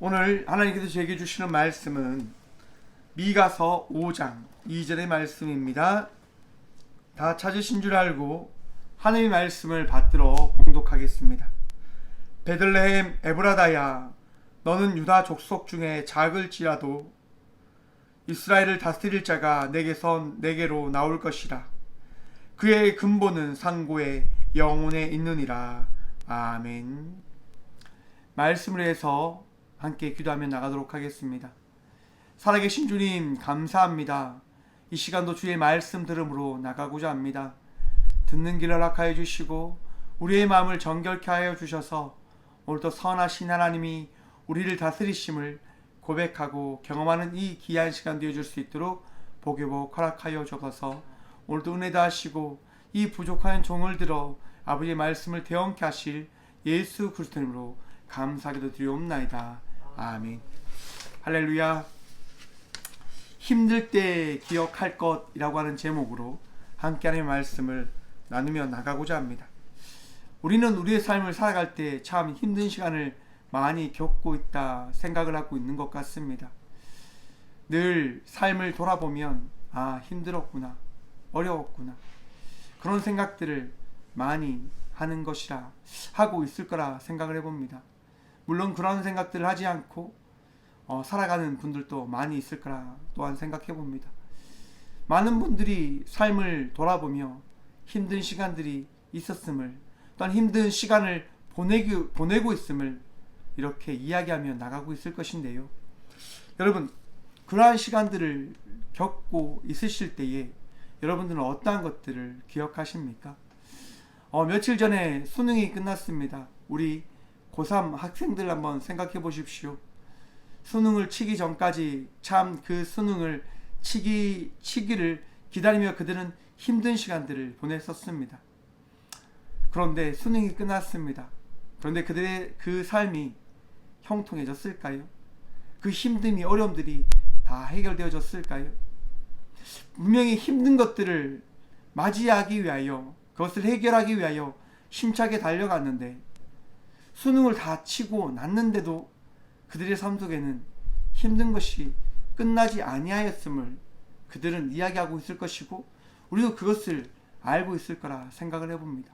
오늘 하나님께서 제게 주시는 말씀은 미가서 5장 2절의 말씀입니다. 다 찾으신 줄 알고 하나님의 말씀을 받들어 봉독하겠습니다. 베들레헴 에브라다야, 너는 유다 족속 중에 작을지라도 이스라엘을 다스릴 자가 내게로 나올 것이라. 그의 근본은 상고의 영혼에 있느니라. 아멘. 말씀을 해서 함께 기도하며 나가도록 하겠습니다. 살아계신 주님, 감사합니다. 이 시간도 주의 말씀 들음으로 나가고자 합니다. 듣는 길을 허락하여 주시고 우리의 마음을 정결케 하여 주셔서 오늘도 선하신 하나님이 우리를 다스리심을 고백하고 경험하는 이 귀한 시간 되어줄 수 있도록 복유복 허락하여 주셔서 오늘도 은혜 다하시고 이 부족한 종을 들어 아버지의 말씀을 대언케 하실 예수 그리스도 이름으로 감사하게도 드리옵나이다. 아멘. 할렐루야. 힘들 때 기억할 것이라고 하는 제목으로 함께 하나님의 말씀을 나누며 나가고자 합니다. 우리는 우리의 삶을 살아갈 때 참 힘든 시간을 많이 겪고 있다 생각을 하고 있는 것 같습니다. 늘 삶을 돌아보면 힘들었구나, 어려웠구나, 그런 생각들을 많이 하는 것이라 하고 있을 거라 생각을 해봅니다. 물론 그런 생각들을 하지 않고 살아가는 분들도 많이 있을 거라 또한 생각해 봅니다. 많은 분들이 삶을 돌아보며 힘든 시간들이 있었음을, 또한 힘든 시간을 보내고 있음을 이렇게 이야기하며 나가고 있을 것인데요. 여러분, 그러한 시간들을 겪고 있으실 때에 여러분들은 어떠한 것들을 기억하십니까? 며칠 전에 수능이 끝났습니다. 우리 고3 학생들 한번 생각해 보십시오. 수능을 치기 전까지 참 그 수능을 치기를 기다리며 그들은 힘든 시간들을 보냈었습니다. 그런데 수능이 끝났습니다. 그런데 그들의 그 삶이 형통해졌을까요? 그 힘듦이, 어려움들이 다 해결되어졌을까요? 분명히 힘든 것들을 맞이하기 위하여, 그것을 해결하기 위하여 힘차게 달려갔는데 수능을 다 치고 났는데도 그들의 삶 속에는 힘든 것이 끝나지 아니하였음을 그들은 이야기하고 있을 것이고, 우리도 그것을 알고 있을 거라 생각을 해봅니다.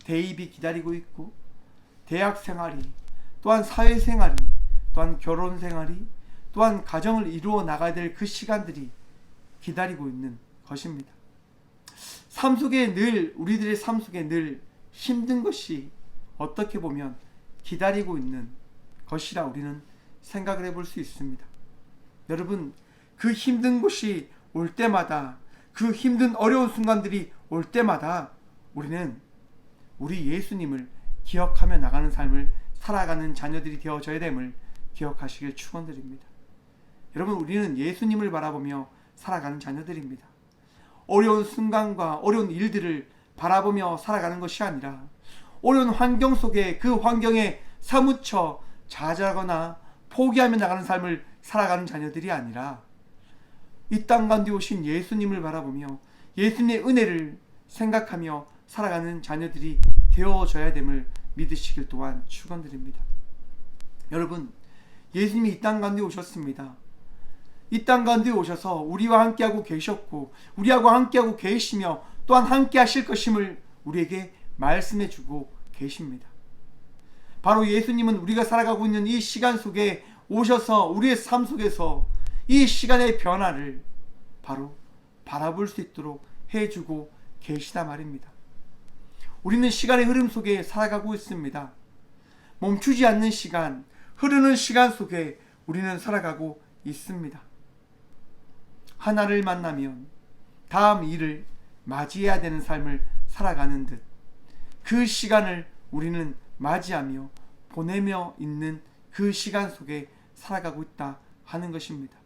대입이 기다리고 있고, 대학 생활이, 또한 사회 생활이, 또한 결혼 생활이, 또한 가정을 이루어 나가야 될 그 시간들이 기다리고 있는 것입니다. 삶 속에 늘, 우리들의 삶 속에 늘 힘든 것이 어떻게 보면 기다리고 있는 것이라 우리는 생각을 해볼 수 있습니다. 여러분, 그 힘든 것이 올 때마다, 그 힘든 어려운 순간들이 올 때마다 우리는 우리 예수님을 기억하며 나가는 삶을 살아가는 자녀들이 되어져야 됨을 기억하시길 축원드립니다. 여러분, 우리는 예수님을 바라보며 살아가는 자녀들입니다. 어려운 순간과 어려운 일들을 바라보며 살아가는 것이 아니라 어려운 환경 속에, 그 환경에 사무쳐 좌절하거나 포기하며 나가는 삶을 살아가는 자녀들이 아니라 이 땅 가운데 오신 예수님을 바라보며 예수님의 은혜를 생각하며 살아가는 자녀들이 되어져야 됨을 믿으시길 또한 축원드립니다. 여러분, 예수님이 이 땅 가운데 오셨습니다. 이 땅 가운데 오셔서 우리와 함께하고 계셨고, 우리하고 함께하고 계시며 또한 함께 하실 것임을 우리에게 말씀해 주고 계십니다. 바로 예수님은 우리가 살아가고 있는 이 시간 속에 오셔서 우리의 삶 속에서 이 시간의 변화를 바로 바라볼 수 있도록 해주고 계시다 말입니다. 우리는 시간의 흐름 속에 살아가고 있습니다. 멈추지 않는 시간, 흐르는 시간 속에 우리는 살아가고 있습니다. 하나를 만나면 다음 일을 맞이해야 되는 삶을 살아가는 듯 그 시간을 우리는 맞이하며 보내며 있는 그 시간 속에 살아가고 있다 하는 것입니다.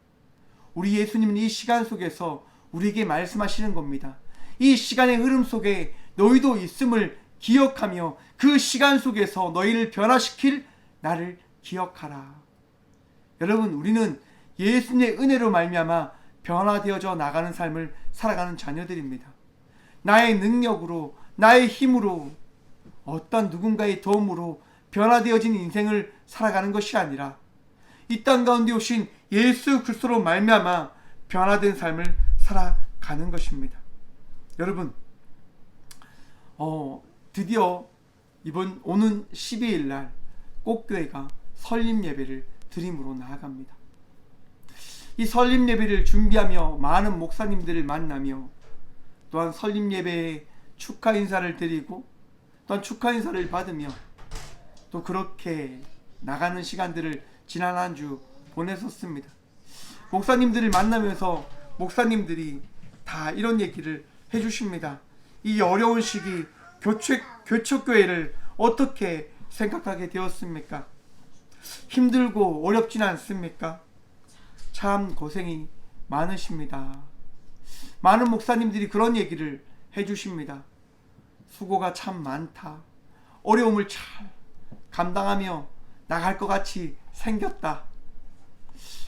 우리 예수님은 이 시간 속에서 우리에게 말씀하시는 겁니다. 이 시간의 흐름 속에 너희도 있음을 기억하며 그 시간 속에서 너희를 변화시킬 나를 기억하라. 여러분, 우리는 예수님의 은혜로 말미암아 변화되어져 나가는 삶을 살아가는 자녀들입니다. 나의 능력으로, 나의 힘으로, 어떤 누군가의 도움으로 변화되어진 인생을 살아가는 것이 아니라 이 땅 가운데 오신 예수 그리스도로 말미암아 변화된 삶을 살아가는 것입니다. 여러분, 드디어 이번 오는 12일 날 꽃교회가 설립 예배를 드림으로 나아갑니다. 이 설립 예배를 준비하며 많은 목사님들을 만나며 또한 설립 예배에 축하 인사를 드리고 또한 축하 인사를 받으며 또 그렇게 나가는 시간들을 지난 한 주 보냈었습니다. 목사님들을 만나면서 목사님들이 다 이런 얘기를 해주십니다. 이 어려운 시기 교초교회를 어떻게 생각하게 되었습니까? 힘들고 어렵진 않습니까? 참 고생이 많으십니다. 많은 목사님들이 그런 얘기를 해주십니다. 수고가 참 많다. 어려움을 잘 감당하며 나갈 것 같이 생겼다.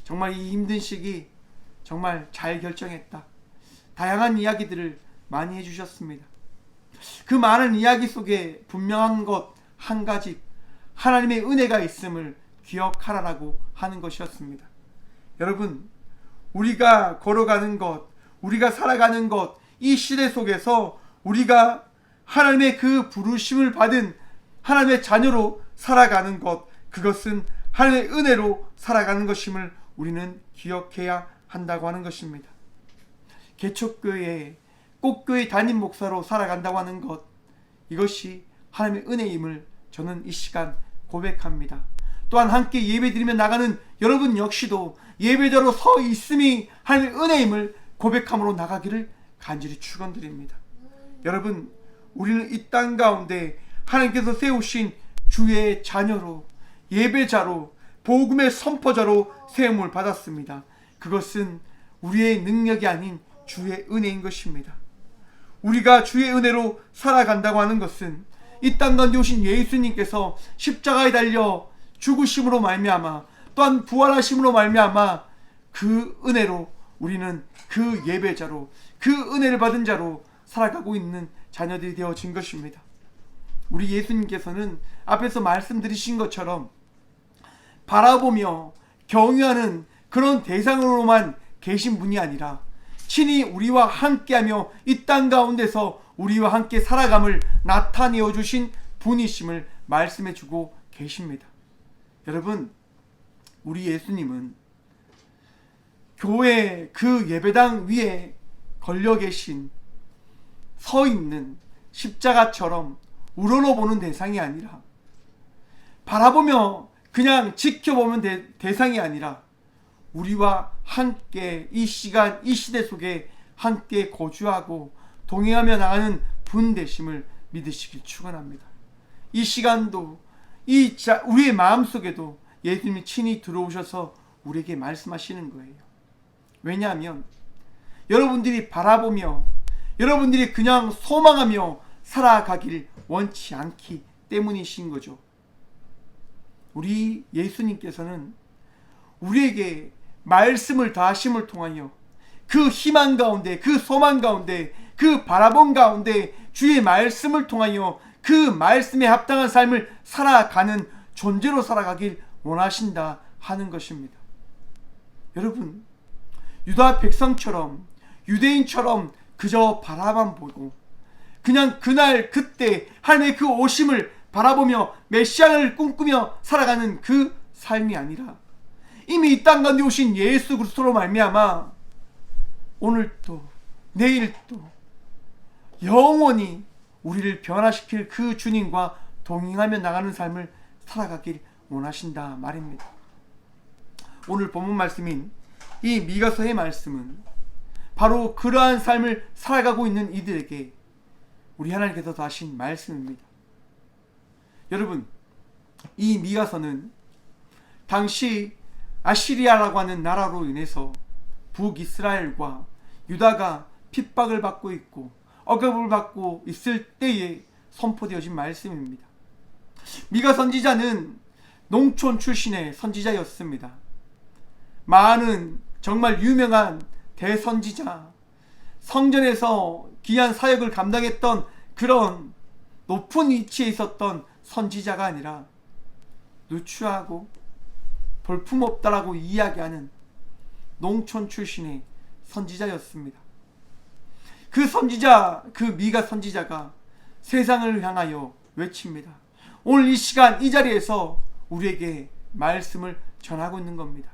정말 이 힘든 시기 정말 잘 결정했다. 다양한 이야기들을 많이 해주셨습니다. 그 많은 이야기 속에 분명한 것 한 가지, 하나님의 은혜가 있음을 기억하라라고 하는 것이었습니다. 여러분, 우리가 걸어가는 것, 우리가 살아가는 것, 이 시대 속에서 우리가 하나님의 그 부르심을 받은 하나님의 자녀로 살아가는 것, 그것은 하나님의 은혜로 살아가는 것임을 우리는 기억해야 한다고 하는 것입니다. 개척교회, 꽃교회 담임 목사로 살아간다고 하는 것, 이것이 하나님의 은혜임을 저는 이 시간 고백합니다. 또한 함께 예배드리며 나가는 여러분 역시도 예배자로 서 있음이 하나님의 은혜임을 고백함으로 나가기를 간절히 축원드립니다. 여러분, 우리는 이 땅 가운데 하나님께서 세우신 주의 자녀로, 예배자로, 복음의 선포자로 세움을 받았습니다. 그것은 우리의 능력이 아닌 주의 은혜인 것입니다. 우리가 주의 은혜로 살아간다고 하는 것은 이 땅 가운데 오신 예수님께서 십자가에 달려 죽으심으로 말미암아 또한 부활하심으로 말미암아 그 은혜로 우리는 그 예배자로, 그 은혜를 받은 자로 살아가고 있는 자녀들이 되어진 것입니다. 우리 예수님께서는 앞에서 말씀드리신 것처럼 바라보며 경유하는 그런 대상으로만 계신 분이 아니라 친히 우리와 함께하며 이 땅 가운데서 우리와 함께 살아감을 나타내어 주신 분이심을 말씀해 주고 계십니다. 여러분, 우리 예수님은 교회 그 예배당 위에 걸려 계신, 서 있는 십자가처럼 우러러보는 대상이 아니라, 바라보며 그냥 지켜보면 대상이 아니라 우리와 함께 이 시간, 이 시대 속에 함께 거주하고 동행하며 나가는 분 되심을 믿으시길 축원합니다. 이 시간도 우리의 마음속에도 예수님이 친히 들어오셔서 우리에게 말씀하시는 거예요. 왜냐하면 여러분들이 바라보며 여러분들이 그냥 소망하며 살아가길 원치 않기 때문이신 거죠. 우리 예수님께서는 우리에게 말씀을 다하심을 통하여 그 희망 가운데, 그 소망 가운데, 그 바라본 가운데 주의 말씀을 통하여 그 말씀에 합당한 삶을 살아가는 존재로 살아가길 원하신다 하는 것입니다. 여러분, 유다 백성처럼, 유대인처럼 그저 바라만 보고 그냥 그날 그때 하나님의 그 오심을 바라보며 메시아를 꿈꾸며 살아가는 그 삶이 아니라 이미 이 땅 가운데 오신 예수 그리스도로 말미암아 오늘도 내일도 영원히 우리를 변화시킬 그 주님과 동행하며 나가는 삶을 살아가길 원하신다 말입니다. 오늘 본문 말씀인 이 미가서의 말씀은 바로 그러한 삶을 살아가고 있는 이들에게 우리 하나님께서 하신 말씀입니다. 여러분, 이 미가서는 당시 아시리아라고 하는 나라로 인해서 북이스라엘과 유다가 핍박을 받고 있고 억압을 받고 있을 때에 선포되어진 말씀입니다. 미가 선지자는 농촌 출신의 선지자였습니다. 많은 정말 유명한 대선지자, 성전에서 귀한 사역을 감당했던 그런 높은 위치에 있었던 선지자가 아니라 누추하고 볼품없다라고 이야기하는 농촌 출신의 선지자였습니다. 그 선지자, 그 미가 선지자가 세상을 향하여 외칩니다. 오늘 이 시간 이 자리에서 우리에게 말씀을 전하고 있는 겁니다.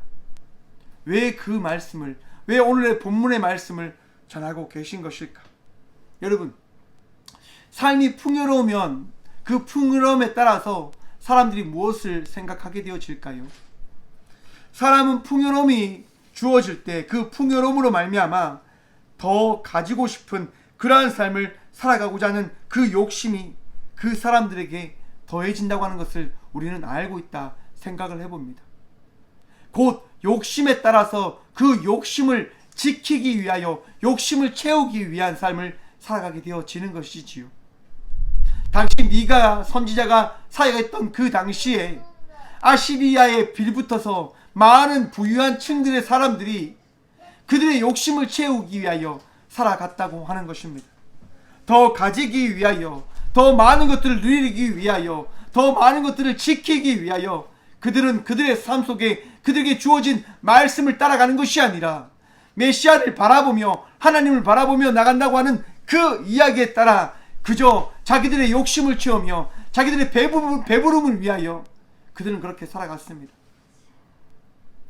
왜 그 말씀을, 왜 오늘의 본문의 말씀을 전하고 계신 것일까? 여러분, 삶이 풍요로우면 그 풍요로움에 따라서 사람들이 무엇을 생각하게 되어질까요? 사람은 풍요로움이 주어질 때 그 풍요로움으로 말미암아 더 가지고 싶은 그러한 삶을 살아가고자 하는 그 욕심이 그 사람들에게 더해진다고 하는 것을 우리는 알고 있다 생각을 해봅니다. 곧 욕심에 따라서 그 욕심을 지키기 위하여 욕심을 채우기 위한 삶을 살아가게 되어지는 것이지요. 당시 미가 선지자가 사역했던 그 당시에 아시리아에 빌붙어서 많은 부유한 층들의 사람들이 그들의 욕심을 채우기 위하여 살아갔다고 하는 것입니다. 더 가지기 위하여, 더 많은 것들을 누리기 위하여, 더 많은 것들을 지키기 위하여 그들은 그들의 삶 속에 그들에게 주어진 말씀을 따라가는 것이 아니라 메시아를 바라보며 하나님을 바라보며 나간다고 하는 그 이야기에 따라 그저 자기들의 욕심을 채우며 자기들의 배부름을 위하여 그들은 그렇게 살아갔습니다.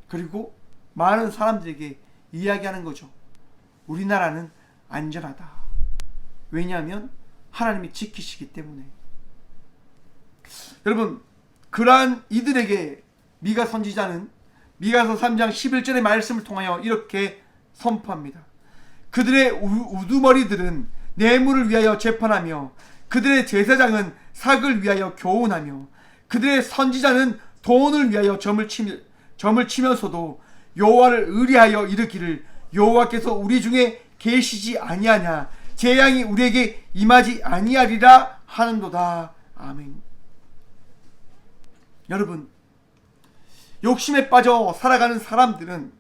그리고 많은 사람들에게 이야기하는 거죠. 우리나라는 안전하다. 왜냐하면 하나님이 지키시기 때문에. 여러분, 그러한 이들에게 미가 선지자는 미가서 3장 11절의 말씀을 통하여 이렇게 선포합니다. 그들의 우두머리들은 뇌물을 위하여 재판하며 그들의 제사장은 삭을 위하여 교훈하며 그들의 선지자는 돈을 위하여 점을 치면서도 여호와를 의뢰하여 이르기를 여호와께서 우리 중에 계시지 아니하냐 재앙이 우리에게 임하지 아니하리라 하는도다. 아멘. 여러분, 욕심에 빠져 살아가는 사람들은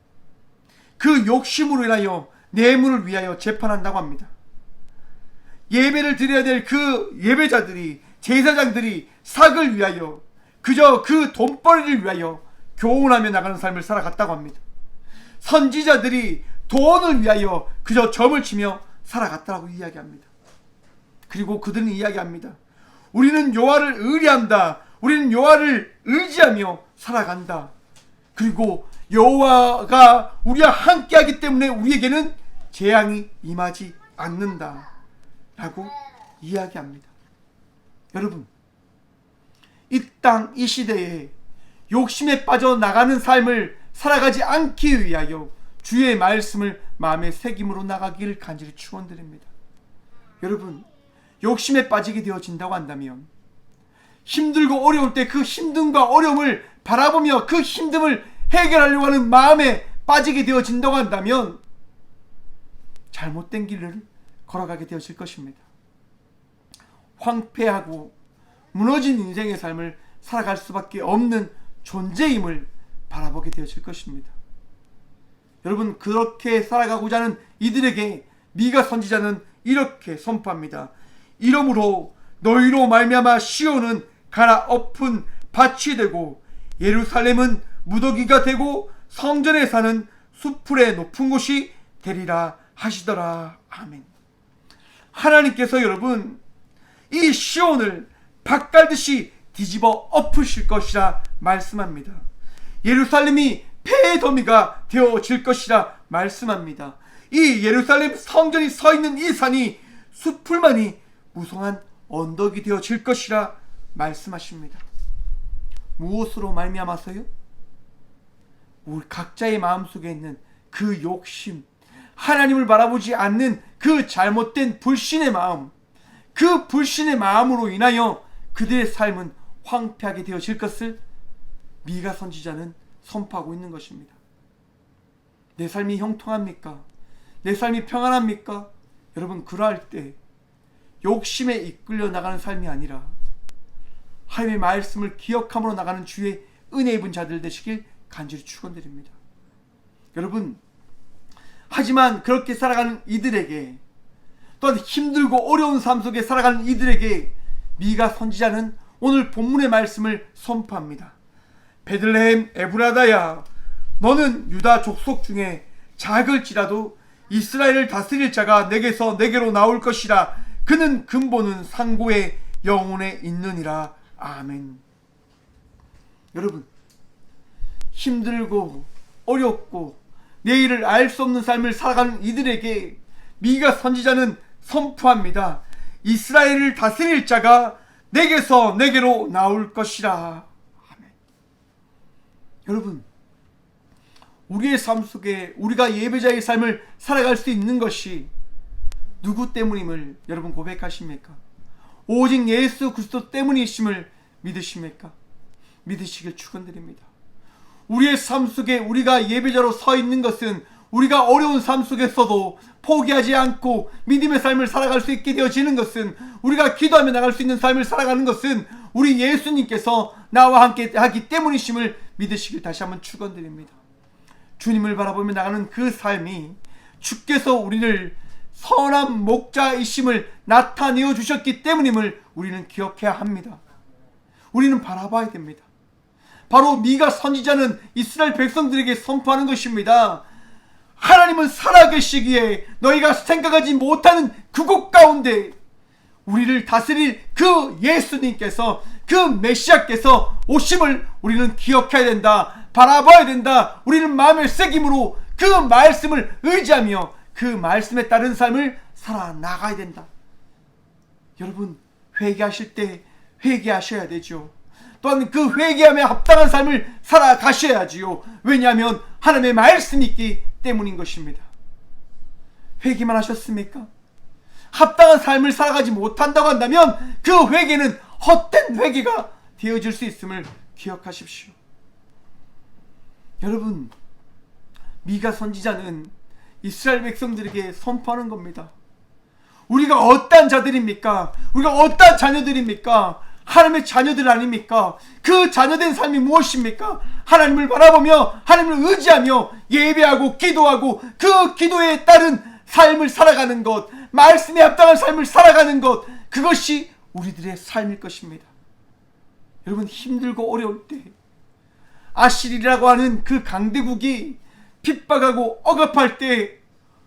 그 욕심으로 인하여 뇌물을 위하여 재판한다고 합니다. 예배를 드려야 될 그 예배자들이, 제사장들이 삭을 위하여 그저 그 돈벌이를 위하여 교훈하며 나가는 삶을 살아갔다고 합니다. 선지자들이 돈을 위하여 그저 점을 치며 살아갔다고 이야기합니다. 그리고 그들은 이야기합니다. 우리는 여호와를 의뢰한다. 우리는 여호와를 의지하며 살아간다. 그리고 여호와가 우리와 함께하기 때문에 우리에게는 재앙이 임하지 않는다 라고 이야기합니다. 여러분, 이 땅, 이 시대에 욕심에 빠져나가는 삶을 살아가지 않기 위하여 주의 말씀을 마음에 새김으로 나가기를 간절히 축원드립니다. 여러분, 욕심에 빠지게 되어진다고 한다면 힘들고 어려울 때 그 힘듦과 어려움을 바라보며 그 힘듦을 해결하려고 하는 마음에 빠지게 되어진다고 한다면 잘못된 길을 걸어가게 되어질 것입니다. 황폐하고 무너진 인생의 삶을 살아갈 수밖에 없는 존재임을 바라보게 되어질 것입니다. 여러분, 그렇게 살아가고자 하는 이들에게 미가 선지자는 이렇게 선포합니다. 이러므로 너희로 말미암아 시온은 갈아엎은 밭이 되고 예루살렘은 무더기가 되고 성전에 사는 수풀의 높은 곳이 되리라 하시더라. 아멘. 하나님께서 여러분, 이 시온을 밭갈듯이 뒤집어 엎으실 것이라 말씀합니다. 예루살렘이 폐의 더미가 되어질 것이라 말씀합니다. 이 예루살렘 성전이 서 있는 이 산이 수풀만이 무성한 언덕이 되어질 것이라 말씀하십니다. 무엇으로 말미암아서요? 우리 각자의 마음속에 있는 그 욕심, 하나님을 바라보지 않는 그 잘못된 불신의 마음, 그 불신의 마음으로 인하여 그들의 삶은 황폐하게 되어질 것을 미가 선지자는 선포하고 있는 것입니다. 내 삶이 형통합니까? 내 삶이 평안합니까? 여러분, 그러할 때 욕심에 이끌려 나가는 삶이 아니라 하나님의 말씀을 기억함으로 나가는 주의 은혜 입은 자들 되시길 간절히 축원드립니다. 여러분, 하지만 그렇게 살아가는 이들에게, 또한 힘들고 어려운 삶 속에 살아가는 이들에게 미가 선지자는 오늘 본문의 말씀을 선포합니다. 베들레헴 에브라다야, 너는 유다 족속 중에 작을지라도 이스라엘을 다스릴 자가 내게서 내게로 나올 것이라. 그는 근본은 상고의 영혼에 있느니라. 아멘. 여러분, 힘들고 어렵고 내일을 알 수 없는 삶을 살아가는 이들에게 미가 선지자는 선포합니다. 이스라엘을 다스릴 자가 내게서 내게로 나올 것이라. 아멘. 여러분, 우리의 삶 속에 우리가 예배자의 삶을 살아갈 수 있는 것이 누구 때문임을 여러분 고백하십니까? 오직 예수 그리스도 때문이심을 믿으십니까? 믿으시길 축원드립니다. 우리의 삶 속에 우리가 예배자로 서 있는 것은 우리가 어려운 삶 속에서도 포기하지 않고 믿음의 삶을 살아갈 수 있게 되어지는 것은, 우리가 기도하며 나갈 수 있는 삶을 살아가는 것은 우리 예수님께서 나와 함께 하기 때문이심을 믿으시길 다시 한번 축원드립니다. 주님을 바라보며 나가는 그 삶이 주께서 우리를 선한 목자이심을 나타내어 주셨기 때문임을 우리는 기억해야 합니다. 우리는 바라봐야 됩니다. 바로 미가 선지자는 이스라엘 백성들에게 선포하는 것입니다. 하나님은 살아계시기에 너희가 생각하지 못하는 그곳 가운데 우리를 다스릴 그 예수님께서, 그 메시아께서 오심을 우리는 기억해야 된다. 바라봐야 된다. 우리는 마음의 새김으로 그 말씀을 의지하며 그 말씀에 따른 삶을 살아나가야 된다. 여러분, 회개하실 때 회개하셔야 되죠. 또한 그 회개함에 합당한 삶을 살아가셔야지요. 왜냐하면 하나님의 말씀이 있기 때문인 것입니다. 회개만 하셨습니까? 합당한 삶을 살아가지 못한다고 한다면 그 회개는 헛된 회개가 되어질 수 있음을 기억하십시오. 여러분, 미가 선지자는 이스라엘 백성들에게 선포하는 겁니다. 우리가 어떠한 자들입니까? 우리가 어떠한 자녀들입니까? 하나님의 자녀들 아닙니까? 그 자녀된 삶이 무엇입니까? 하나님을 바라보며 하나님을 의지하며 예배하고 기도하고 그 기도에 따른 삶을 살아가는 것, 말씀에 합당한 삶을 살아가는 것, 그것이 우리들의 삶일 것입니다. 여러분, 힘들고 어려울 때 아실이라고 하는 그 강대국이 핍박하고 억압할 때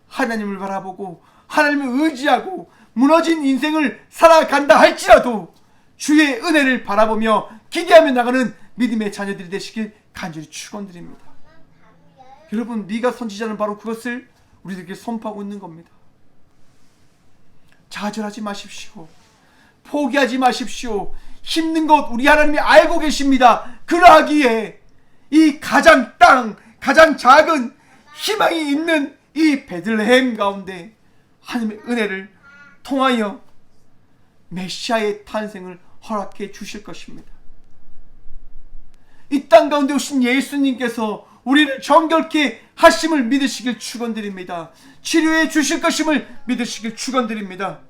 하나님을 바라보고 하나님을 의지하고 무너진 인생을 살아간다 할지라도 주의 은혜를 바라보며 기대하며 나가는 믿음의 자녀들이 되시길 간절히 축원드립니다. 여러분, 미가 선지자는 바로 그것을 우리들에게 선포하고 있는 겁니다. 좌절하지 마십시오. 포기하지 마십시오. 힘든 것 우리 하나님이 알고 계십니다. 그러하기에 이 가장 작은 희망이 있는 이 베들레헴 가운데 하나님의 은혜를 통하여 메시아의 탄생을 허락해 주실 것입니다. 이 땅 가운데 오신 예수님께서 우리를 정결케 하심을 믿으시길 축원드립니다. 치료해 주실 것임을 믿으시길 축원드립니다.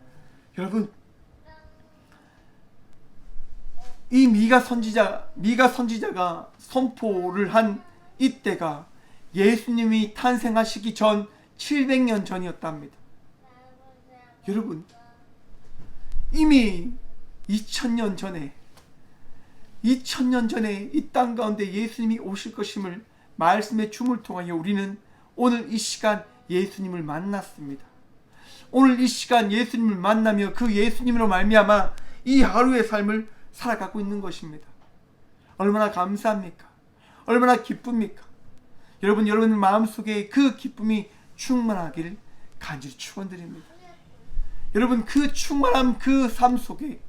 여러분, 이 미가 선지자가 선포를 한 이때가 예수님이 탄생하시기 전 700년 전이었답니다. 여러분, 이미 2000년 전에 이 땅 가운데 예수님이 오실 것임을 말씀의 춤을 통하여 우리는 오늘 이 시간 예수님을 만났습니다. 오늘 이 시간 예수님을 만나며 그 예수님으로 말미암아 이 하루의 삶을 살아가고 있는 것입니다. 얼마나 감사합니까? 얼마나 기쁩니까? 여러분 마음속에 그 기쁨이 충만하기를 간절히 축원드립니다. 여러분, 그 충만함, 그 삶 속에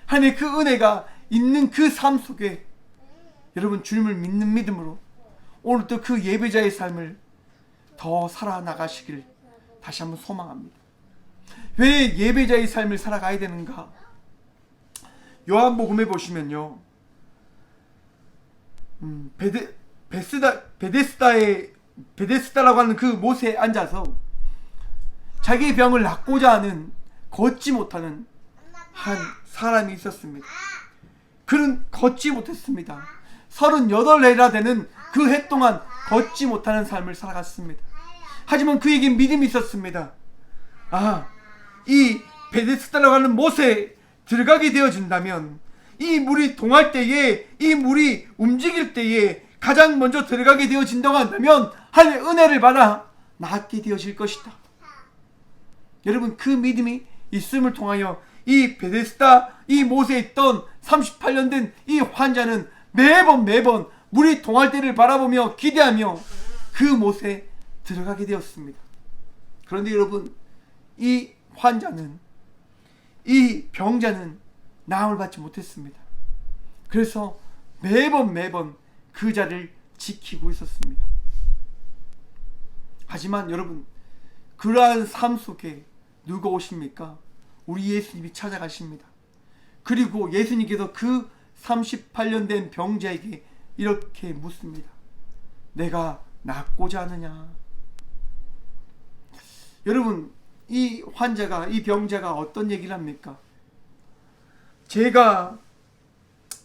하나님의 그 은혜가 있는 그 삶 속에 여러분, 주님을 믿는 믿음으로 오늘도 그 예배자의 삶을 더 살아나가시길 다시 한번 소망합니다. 왜 예배자의 삶을 살아가야 되는가? 요한복음에 보시면요, 베데스다라고 하는 그 못에 앉아서 자기의 병을 낫고자 하는 걷지 못하는 한 사람이 있었습니다. 그는 걷지 못했습니다. 38해나 되는 그 해 동안 걷지 못하는 삶을 살아갔습니다. 하지만 그에게 믿음이 있었습니다. 이 베데스다라고 하는 못에 들어가게 되어진다면 이 물이 동할 때에, 이 물이 움직일 때에 가장 먼저 들어가게 되어진다고 한다면 하나님의 은혜를 받아 낫게 되어질 것이다. 여러분, 그 믿음이 있음을 통하여 이 베데스다, 이 못에 있던 38년 된 이 환자는 매번 물이 동할 때를 바라보며 기대하며 그 못에 들어가게 되었습니다. 그런데 여러분, 이 환자는, 이 병자는 나음을 받지 못했습니다. 그래서 매번 그 자리를 지키고 있었습니다. 하지만 여러분, 그러한 삶 속에 누가 오십니까? 우리 예수님이 찾아가십니다. 그리고 예수님께서 그 38년 된 병자에게 이렇게 묻습니다. 내가 낫고자 하느냐? 여러분, 이 환자가, 이 병자가 어떤 얘기를 합니까? 제가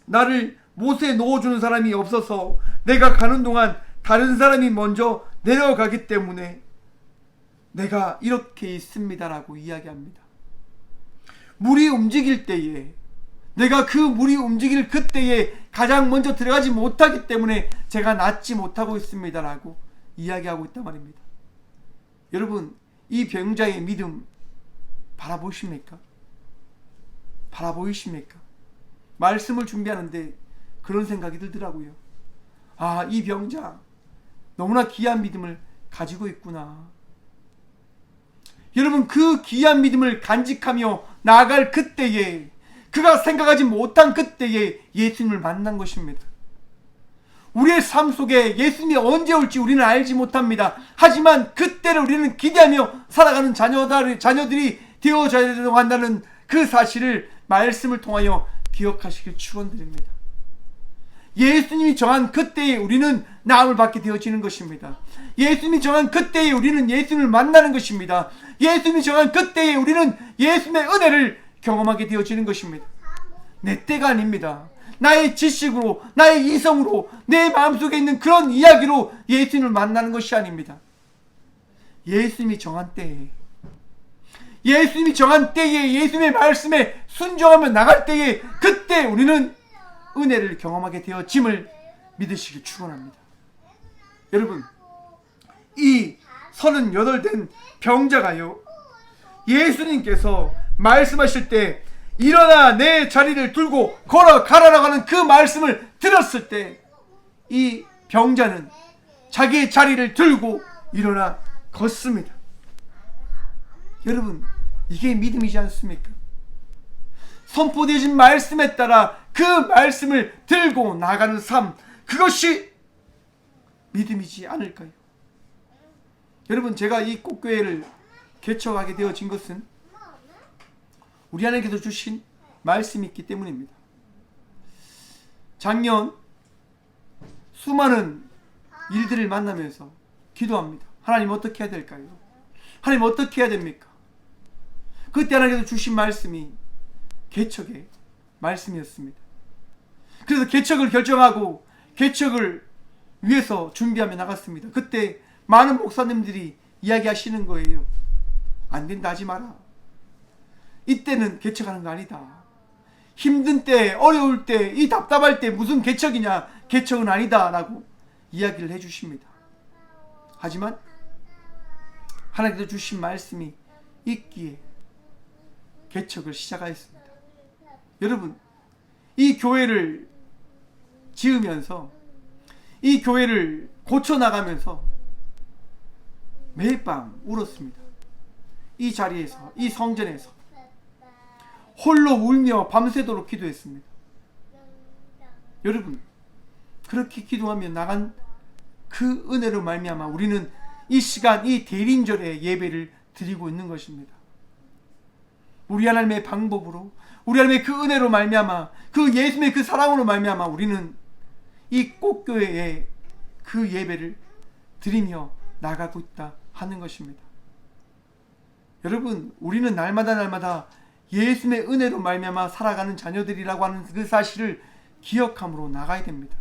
나를 못에 놓아주는 사람이 없어서 내가 가는 동안 다른 사람이 먼저 내려가기 때문에 내가 이렇게 있습니다라고 이야기합니다. 물이 움직일 때에, 내가 그 물이 움직일 그때에 가장 먼저 들어가지 못하기 때문에 제가 낫지 못하고 있습니다라고 이야기하고 있단 말입니다. 여러분, 이 병자의 믿음 바라보십니까? 바라보이십니까? 말씀을 준비하는데 그런 생각이 들더라고요. 아, 이 병자 너무나 귀한 믿음을 가지고 있구나. 여러분, 그 귀한 믿음을 간직하며 나아갈 그때에, 그가 생각하지 못한 그때에 예수님을 만난 것입니다. 우리의 삶 속에 예수님이 언제 올지 우리는 알지 못합니다. 하지만 그때를 우리는 기대하며 살아가는 자녀들이 되어져야 한다는 그 사실을 말씀을 통하여 기억하시길 축원드립니다. 예수님이 정한 그때에 우리는 나음을 받게 되어지는 것입니다. 예수님이 정한 그때에 우리는 예수님을 만나는 것입니다. 예수님이 정한 그때에 우리는 예수님의 은혜를 경험하게 되어지는 것입니다. 내 때가 아닙니다. 나의 지식으로, 나의 이성으로, 내 마음속에 있는 그런 이야기로 예수님을 만나는 것이 아닙니다. 예수님이 정한 때에, 예수님이 정한 때에, 예수님의 말씀에 순종하며 나갈 때에, 그때 우리는 은혜를 경험하게 되어짐을 믿으시길 축원합니다. 여러분, 이 38된 병자가요, 예수님께서 말씀하실 때 일어나 내 자리를 들고 걸어가라라고 하는 그 말씀을 들었을 때 이 병자는 자기의 자리를 들고 일어나 걷습니다. 여러분, 이게 믿음이지 않습니까? 선포되어진 말씀에 따라 그 말씀을 들고 나가는 삶, 그것이 믿음이지 않을까요? 여러분, 제가 이 꽃교회를 개척하게 되어진 것은 우리 하나님께서 주신 말씀이 있기 때문입니다. 작년 수많은 일들을 만나면서 기도합니다. 하나님, 어떻게 해야 될까요? 하나님, 어떻게 해야 됩니까? 그때 하나님께서 주신 말씀이 개척의 말씀이었습니다. 그래서 개척을 결정하고 개척을 위해서 준비하며 나갔습니다. 그때 많은 목사님들이 이야기하시는 거예요. 안 된다, 하지 마라. 이때는 개척하는 거 아니다. 힘든 때, 어려울 때, 이 답답할 때 무슨 개척이냐, 개척은 아니다 라고 이야기를 해주십니다. 하지만 하나님께서 주신 말씀이 있기에 개척을 시작하였습니다. 여러분, 이 교회를 지으면서, 이 교회를 고쳐나가면서 매일 밤 울었습니다. 이 자리에서, 이 성전에서 홀로 울며 밤새도록 기도했습니다. 여러분, 그렇게 기도하며 나간 그 은혜로 말미암아 우리는 이 시간, 이 대림절의 예배를 드리고 있는 것입니다. 우리 하나님의 방법으로, 우리 하나님의 그 은혜로 말미암아, 그 예수님의 그 사랑으로 말미암아 우리는 이 꽃교회의 그 예배를 드리며 나가고 있다 하는 것입니다. 여러분, 우리는 날마다 예수님의 은혜로 말미암아 살아가는 자녀들이라고 하는 그 사실을 기억함으로 나가야 됩니다.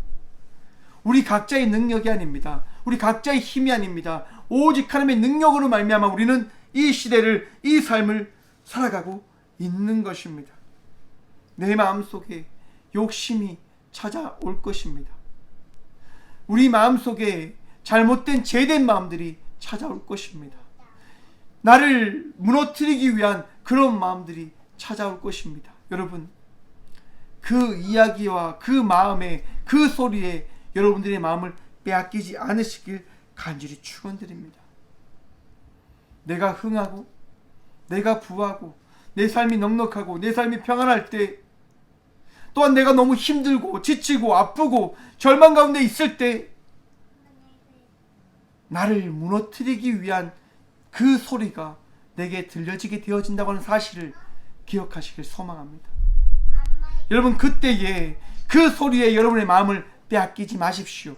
우리 각자의 능력이 아닙니다. 우리 각자의 힘이 아닙니다. 오직 하나님의 능력으로 말미암아 우리는 이 시대를, 이 삶을 살아가고 있는 것입니다. 내 마음속에 욕심이 찾아올 것입니다. 우리 마음속에 잘못된 죄된 마음들이 찾아올 것입니다. 나를 무너뜨리기 위한 그런 마음들이 찾아올 것입니다. 여러분, 그 이야기와 그 마음에, 그 소리에 여러분들의 마음을 빼앗기지 않으시길 간절히 축원드립니다. 내가 흥하고 내가 부하고 내 삶이 넉넉하고 내 삶이 평안할 때, 또한 내가 너무 힘들고 지치고 아프고 절망 가운데 있을 때 나를 무너뜨리기 위한 그 소리가 내게 들려지게 되어진다고 하는 사실을 기억하시길 소망합니다. 여러분, 그때에 그 소리에 여러분의 마음을 빼앗기지 마십시오.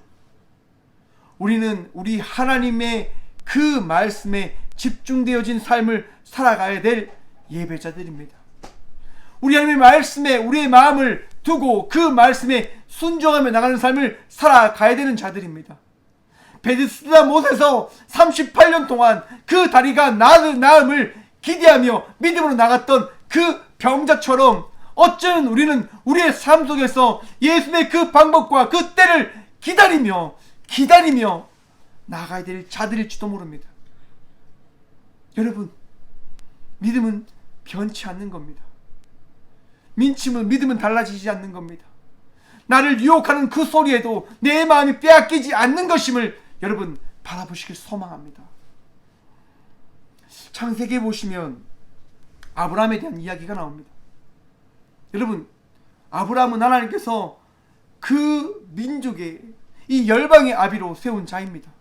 우리는 우리 하나님의 그 말씀에 집중되어진 삶을 살아가야 될 예배자들입니다. 우리 하나님의 말씀에 우리의 마음을 두고 그 말씀에 순종하며 나가는 삶을 살아가야 되는 자들입니다. 베데스다 못에서 38년 동안 그 다리가 나음을 기대하며 믿음으로 나갔던 그 병자처럼 어쩌면 우리는 우리의 삶 속에서 예수의 그 방법과 그 때를 기다리며 나가야 될 자들일지도 모릅니다. 여러분, 믿음은 변치 않는 겁니다. 믿음은 달라지지 않는 겁니다. 나를 유혹하는 그 소리에도 내 마음이 빼앗기지 않는 것임을 여러분 바라보시길 소망합니다. 창세기에 보시면 아브라함에 대한 이야기가 나옵니다. 여러분, 아브라함은 하나님께서 그 민족의 이 열방의 아비로 세운 자입니다.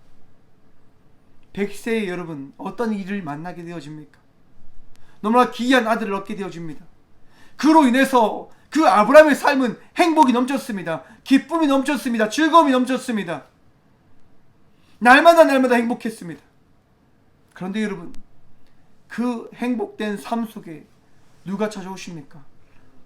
100세에 여러분 어떤 일을 만나게 되어집니까? 너무나 귀한 아들을 얻게 되어집니다. 그로 인해서 그 아브라함의 삶은 행복이 넘쳤습니다. 기쁨이 넘쳤습니다. 즐거움이 넘쳤습니다. 날마다 행복했습니다. 그런데 여러분, 그 행복된 삶 속에 누가 찾아오십니까?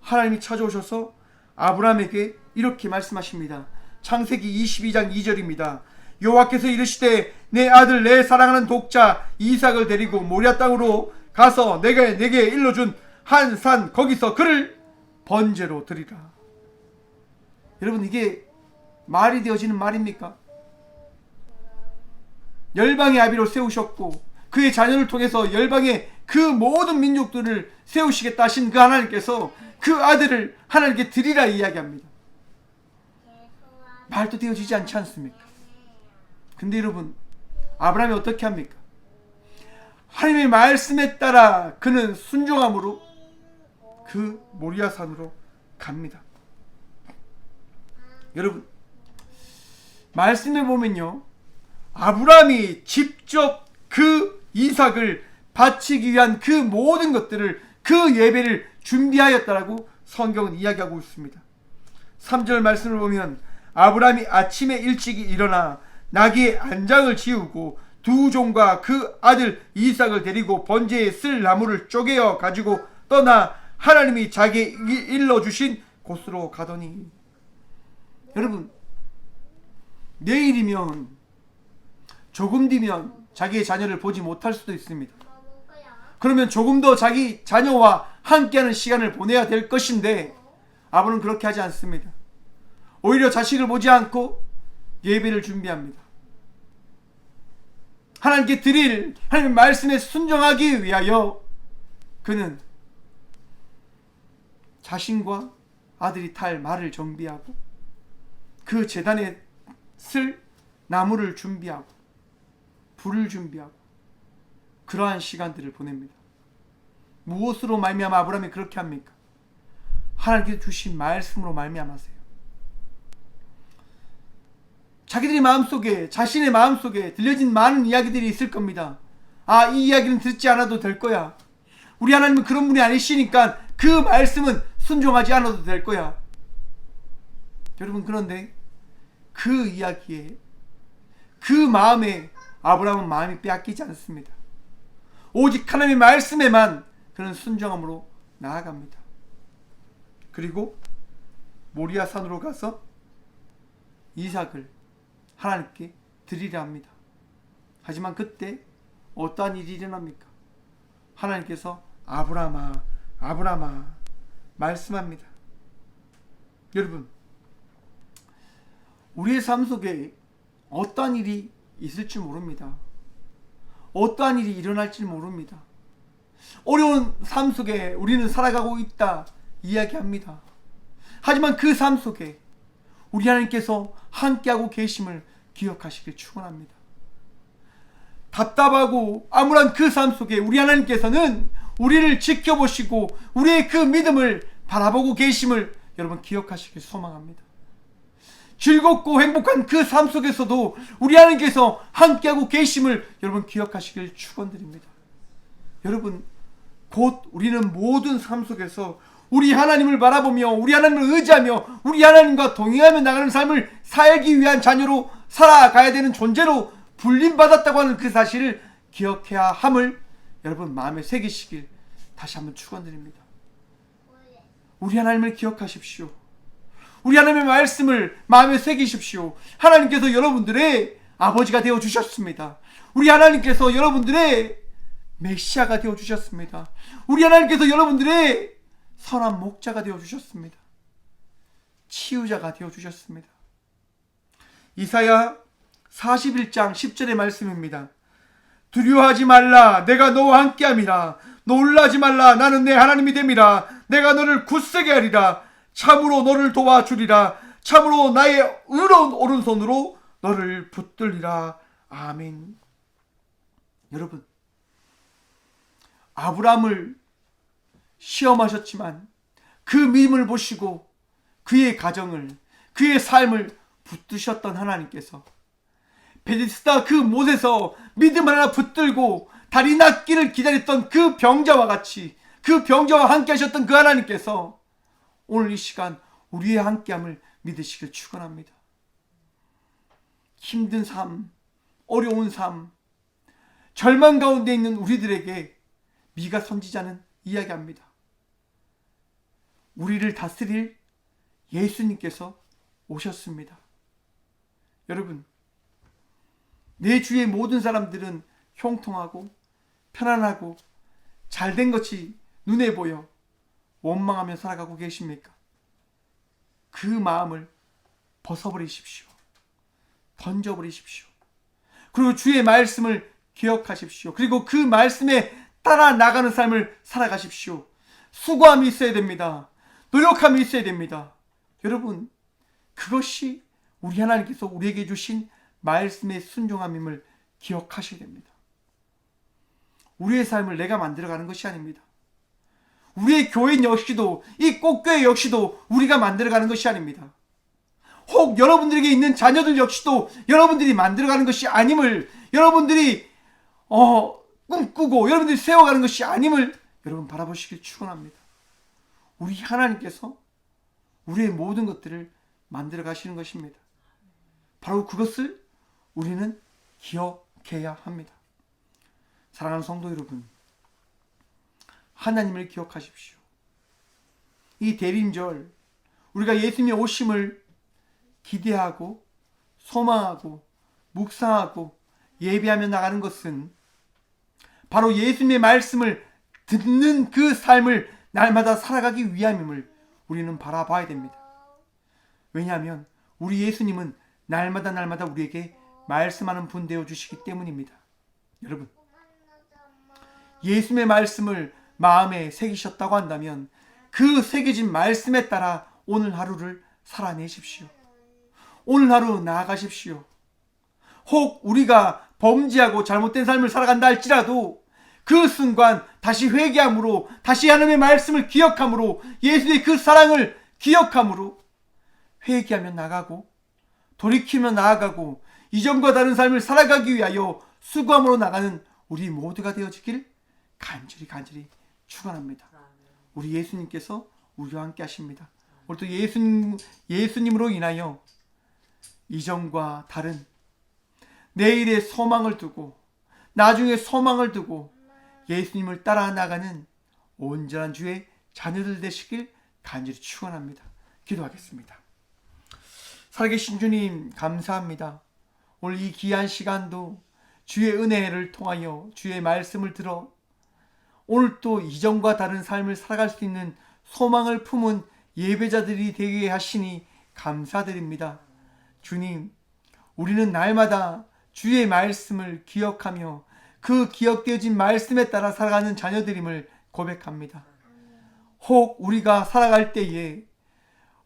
하나님이 찾아오셔서 아브라함에게 이렇게 말씀하십니다. 창세기 22장 2절입니다. 여호와께서 이르시되 내 아들 내 사랑하는 독자 이삭을 데리고 모리아 땅으로 가서 내가 내게 일러준 한 산 거기서 그를 번제로 드리라. 여러분, 이게 말이 되어지는 말입니까? 열방의 아비로 세우셨고 그의 자녀를 통해서 열방의 그 모든 민족들을 세우시겠다 하신 그 하나님께서 그 아들을 하나님께 드리라 이야기합니다. 말도 되어지지 않지 않습니까? 근데 여러분, 아브라함이 어떻게 합니까? 하나님의 말씀에 따라 그는 순종함으로 그 모리아 산으로 갑니다. 여러분, 말씀에 보면요, 아브라함이 직접 그 이삭을 바치기 위한 그 모든 것들을, 그 예배를 준비하였다라고 성경은 이야기하고 있습니다. 3절 말씀을 보면 아브라함이 아침에 일찍이 일어나 나귀의 안장을 지우고 두 종과 그 아들 이삭을 데리고 번제에 쓸 나무를 쪼개어 가지고 떠나 하나님이 자기에게 일러주신 곳으로 가더니, 여러분, 내일이면 조금 뒤면 자기의 자녀를 보지 못할 수도 있습니다. 그러면 조금 더 자기 자녀와 함께하는 시간을 보내야 될 것인데 아브라함은 그렇게 하지 않습니다. 오히려 자식을 보지 않고 예배를 준비합니다. 하나님께 드릴 하나님의 말씀에 순종하기 위하여 그는 자신과 아들이 탈 말을 정비하고 그 제단에 쓸 나무를 준비하고 불을 준비하고 그러한 시간들을 보냅니다. 무엇으로 말미암아 아브라함이 그렇게 합니까? 하나님께서 주신 말씀으로 말미암아서요. 자기들의 마음속에, 자신의 마음속에 들려진 많은 이야기들이 있을 겁니다. 아, 이 이야기는 듣지 않아도 될 거야. 우리 하나님은 그런 분이 아니시니까 그 말씀은 순종하지 않아도 될 거야. 여러분, 그런데 그 이야기에, 그 마음에 아브라함은 마음이 빼앗기지 않습니다. 오직 하나님의 말씀에만 그는 순종함으로 나아갑니다. 그리고 모리아 산으로 가서 이삭을 하나님께 드리려 합니다. 하지만 그때 어떠한 일이 일어납니까? 하나님께서 아브라함아, 아브라함아 말씀합니다. 여러분, 우리의 삶 속에 어떠한 일이 있을지 모릅니다. 어떠한 일이 일어날지 모릅니다. 어려운 삶 속에 우리는 살아가고 있다 이야기합니다. 하지만 그 삶 속에 우리 하나님께서 함께하고 계심을 기억하시길 축원합니다. 답답하고 암울한 그 삶 속에 우리 하나님께서는 우리를 지켜보시고 우리의 그 믿음을 바라보고 계심을 여러분 기억하시길 소망합니다. 즐겁고 행복한 그 삶 속에서도 우리 하나님께서 함께하고 계심을 여러분 기억하시길 축원드립니다. 여러분, 곧 우리는 모든 삶 속에서 우리 하나님을 바라보며 우리 하나님을 의지하며 우리 하나님과 동행하며 나가는 삶을 살기 위한 자녀로 살아가야 되는 존재로 불림받았다고 하는 그 사실을 기억해야 함을 여러분 마음에 새기시길 다시 한번 축원드립니다. 우리 하나님을 기억하십시오. 우리 하나님의 말씀을 마음에 새기십시오. 하나님께서 여러분들의 아버지가 되어 주셨습니다. 우리 하나님께서 여러분들의 메시아가 되어 주셨습니다. 우리 하나님께서 여러분들의 선한 목자가 되어 주셨습니다. 치유자가 되어 주셨습니다. 이사야 41장 10절의 말씀입니다. 두려워하지 말라, 내가 너와 함께함이라. 놀라지 말라, 나는 내 하나님이 됨이라. 내가 너를 굳세게 하리라. 참으로 너를 도와주리라. 참으로 나의 의로운 오른손으로 너를 붙들리라. 아멘. 여러분, 아브라함을 시험하셨지만 그 믿음을 보시고 그의 가정을, 그의 삶을 붙드셨던 하나님께서 베데스다 그 못에서 믿음 하나 붙들고 다리 낫기를 기다렸던 그 병자와 같이, 그 병자와 함께 하셨던 그 하나님께서 오늘 이 시간 우리의 함께함을 믿으시길 축원합니다. 힘든 삶, 어려운 삶, 절망 가운데 있는 우리들에게 미가 선지자는 이야기합니다. 우리를 다스릴 예수님께서 오셨습니다. 여러분, 내 주위의 모든 사람들은 형통하고 편안하고 잘된 것이 눈에 보여 원망하며 살아가고 계십니까? 그 마음을 벗어버리십시오. 던져버리십시오. 그리고 주의 말씀을 기억하십시오. 그리고 그 말씀에 따라 나가는 삶을 살아가십시오. 수고함이 있어야 됩니다. 노력함이 있어야 됩니다. 여러분, 그것이 우리 하나님께서 우리에게 주신 말씀의 순종함임을 기억하셔야 됩니다. 우리의 삶을 내가 만들어가는 것이 아닙니다. 우리의 교회 역시도, 이 꽃교회 역시도 우리가 만들어가는 것이 아닙니다. 혹 여러분들에게 있는 자녀들 역시도 여러분들이 만들어가는 것이 아님을, 여러분들이 꿈꾸고 여러분들이 세워가는 것이 아님을 여러분 바라보시길 축원합니다. 우리 하나님께서 우리의 모든 것들을 만들어 가시는 것입니다. 바로 그것을 우리는 기억해야 합니다. 사랑하는 성도 여러분, 하나님을 기억하십시오. 이 대림절 우리가 예수님의 오심을 기대하고 소망하고 묵상하고 예배하며 나가는 것은 바로 예수님의 말씀을 듣는 그 삶을 날마다 살아가기 위함임을 우리는 바라봐야 됩니다. 왜냐하면 우리 예수님은 날마다 우리에게 말씀하는 분 되어 주시기 때문입니다. 여러분, 예수님의 말씀을 마음에 새기셨다고 한다면 그 새겨진 말씀에 따라 오늘 하루를 살아내십시오. 오늘 하루 나아가십시오. 혹 우리가 범죄하고 잘못된 삶을 살아간다 할지라도 그 순간 다시 회개함으로, 다시 하나님의 말씀을 기억함으로, 예수의 그 사랑을 기억함으로 회개하며 나가고 돌이키며 나아가고 이전과 다른 삶을 살아가기 위하여 수고함으로 나가는 우리 모두가 되어지길 간절히 축원합니다. 우리 예수님께서 우리와 함께 하십니다. 오늘 또 예수님으로 인하여 이전과 다른 내일의 소망을 두고, 나중에 소망을 두고 예수님을 따라 나가는 온전한 주의 자녀들 되시길 간절히 축원합니다. 기도하겠습니다. 살아계신 주님, 감사합니다. 오늘 이 귀한 시간도 주의 은혜를 통하여 주의 말씀을 들어 오늘 또 이전과 다른 삶을 살아갈 수 있는 소망을 품은 예배자들이 되게 하시니 감사드립니다. 주님, 우리는 날마다 주의 말씀을 기억하며 그 기억되어진 말씀에 따라 살아가는 자녀들임을 고백합니다. 혹 우리가 살아갈 때에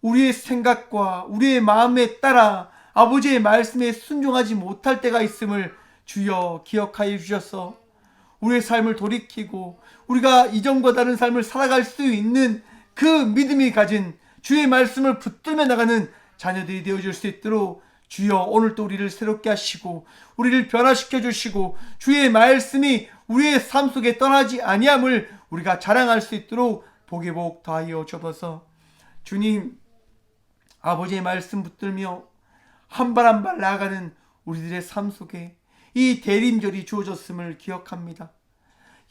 우리의 생각과 우리의 마음에 따라 아버지의 말씀에 순종하지 못할 때가 있음을 주여 기억하여 주셔서 우리의 삶을 돌이키고 우리가 이전과 다른 삶을 살아갈 수 있는 그 믿음이 가진 주의 말씀을 붙들며 나가는 자녀들이 되어줄 수 있도록 주여 오늘도 우리를 새롭게 하시고 우리를 변화시켜 주시고 주의 말씀이 우리의 삶 속에 떠나지 아니함을 우리가 자랑할 수 있도록 복의 복 더하여 주옵소서. 주님, 아버지의 말씀 붙들며 한 발 한 발 나아가는 우리들의 삶 속에 이 대림절이 주어졌음을 기억합니다.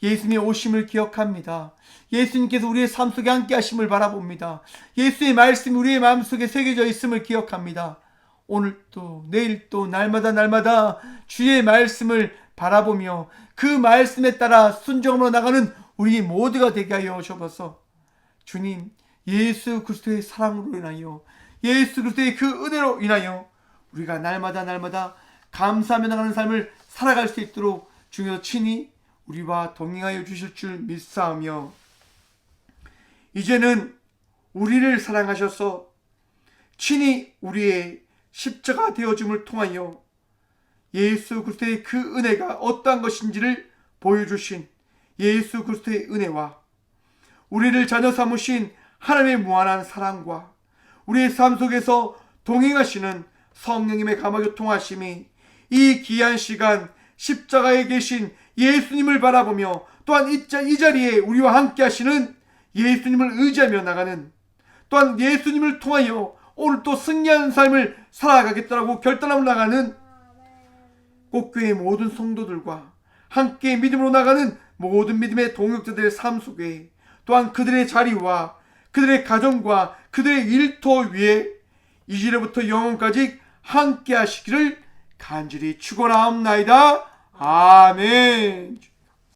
예수님의 오심을 기억합니다. 예수님께서 우리의 삶 속에 함께 하심을 바라봅니다. 예수의 말씀이 우리의 마음속에 새겨져 있음을 기억합니다. 오늘도 내일도 날마다 주의 말씀을 바라보며 그 말씀에 따라 순종으로 나가는 우리 모두가 되게 하여 주옵소서. 주님, 예수 그리스도의 사랑으로 인하여 예수 그리스도의 그 은혜로 인하여 우리가 날마다 감사하며 나가는 삶을 살아갈 수 있도록 주님께서 친히 우리와 동행하여 주실 줄 믿사오며, 이제는 우리를 사랑하셔서 친히 우리의 십자가 되어줌을 통하여 예수 그리스도의 그 은혜가 어떠한 것인지를 보여주신 예수 그리스도의 은혜와 우리를 자녀 삼으신 하나님의 무한한 사랑과 우리의 삶 속에서 동행하시는 성령님의 감화교통하심이 이 귀한 시간 십자가에 계신 예수님을 바라보며 또한 이 자리에 우리와 함께 하시는 예수님을 의지하며 나가는, 또한 예수님을 통하여 오늘 또 승리하는 삶을 살아가겠다라고 결단하고 나가는 꽃교회 모든 성도들과 함께 믿음으로 나가는 모든 믿음의 동역자들의 삶 속에 또한 그들의 자리와 그들의 가정과 그들의 일터 위에 이제로부터 영원까지 함께 하시기를 간절히 축원하옵나이다. 아멘.